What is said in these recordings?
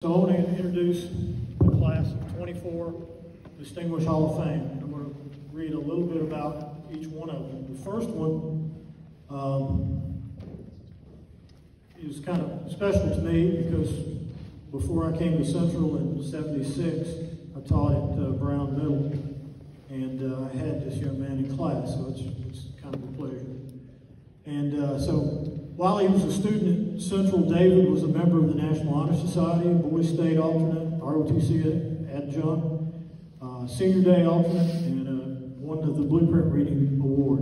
So I want to introduce the class of 24 Distinguished Hall of Fame. And I'm going to read a little bit about each one of them. The first one is kind of special to me because before I came to Central in '76, I taught at Brown Middle, and I had this young man in class, so it's kind of a pleasure. And so while he was a student at Central, David was a member of the National Honor Society, Boys State alternate, ROTC adjunct, Senior Day alternate, and won the Blueprint Reading Award.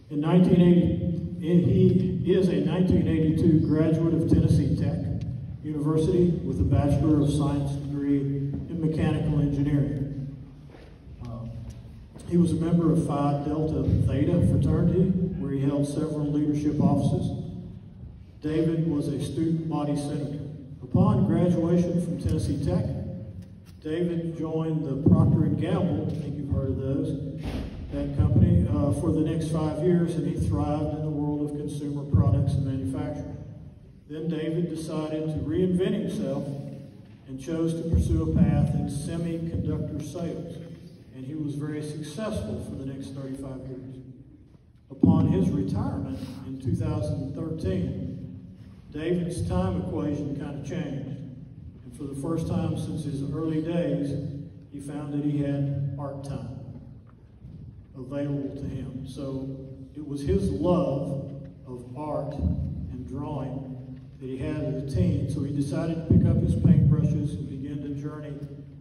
In 1980, he is a 1982 graduate of Tennessee Tech University with a Bachelor of Science degree in Mechanical Engineering. He was a member of Phi Delta Theta fraternity, where he held several leadership offices. David was a student body senator. Upon graduation from Tennessee Tech, David joined the Procter & Gamble, I think you've heard of those, that company, for the next 5 years, and he thrived in the world of consumer products and manufacturing. Then David decided to reinvent himself and chose to pursue a path in semiconductor sales, and he was very successful for the next 35 years. Upon his retirement in 2013, David's time equation kind of changed. And for the first time since his early days, he found that he had art time available to him. So it was his love of art and drawing that he had as a teen. So he decided to pick up his paintbrushes and begin the journey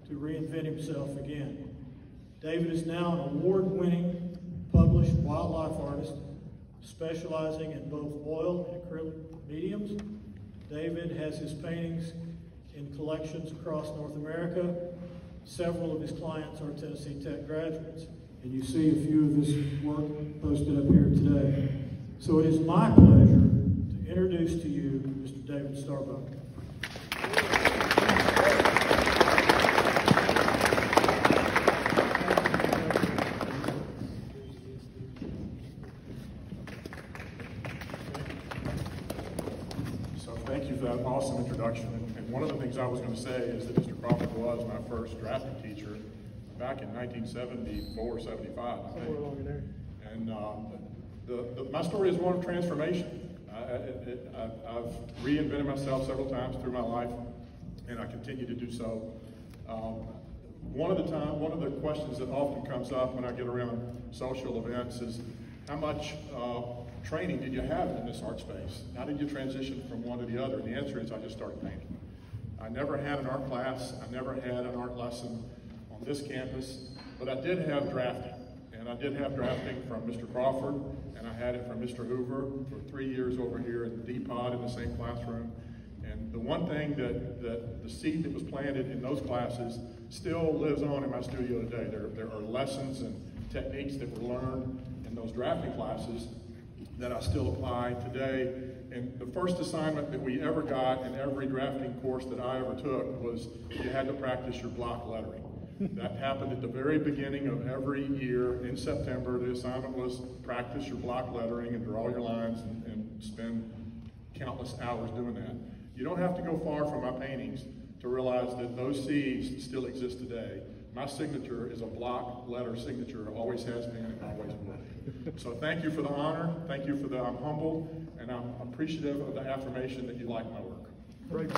to reinvent himself again. David is now an award-winning published wildlife artist, specializing in both oil and acrylic mediums. David has his paintings in collections across North America. Several of his clients are Tennessee Tech graduates, and you see a few of his work posted up here today. So it is my pleasure to introduce to you Mr. David Starbuck. Thank you for that awesome introduction. And one of the things I was going to say is that Mr. Crawford was my first drafting teacher back in 1974, 75, I think. And my story is one of transformation. I've reinvented myself several times through my life, and I continue to do so. One of the questions that often comes up when I get around social events is, how much training did you have in this art space? How did you transition from one to the other? And the answer is, I just started painting. I never had an art class. I never had an art lesson on this campus, but I did have drafting. And I did have drafting from Mr. Crawford, and I had it from Mr. Hoover for 3 years over here in the D-Pod in the same classroom. And the one thing that the seed that was planted in those classes still lives on in my studio today. There are lessons and techniques that were learned in those drafting classes that I still apply today. And the first assignment that we ever got in every drafting course that I ever took was you had to practice your block lettering. That happened at the very beginning of every year in September. The assignment was practice your block lettering and draw your lines and spend countless hours doing that. You don't have to go far from my paintings to realize that those seeds still exist today. My signature is a block letter signature, always has been and always will be. So thank you for the honor, thank you for I'm humbled, and I'm appreciative of the affirmation that you like my work. Great.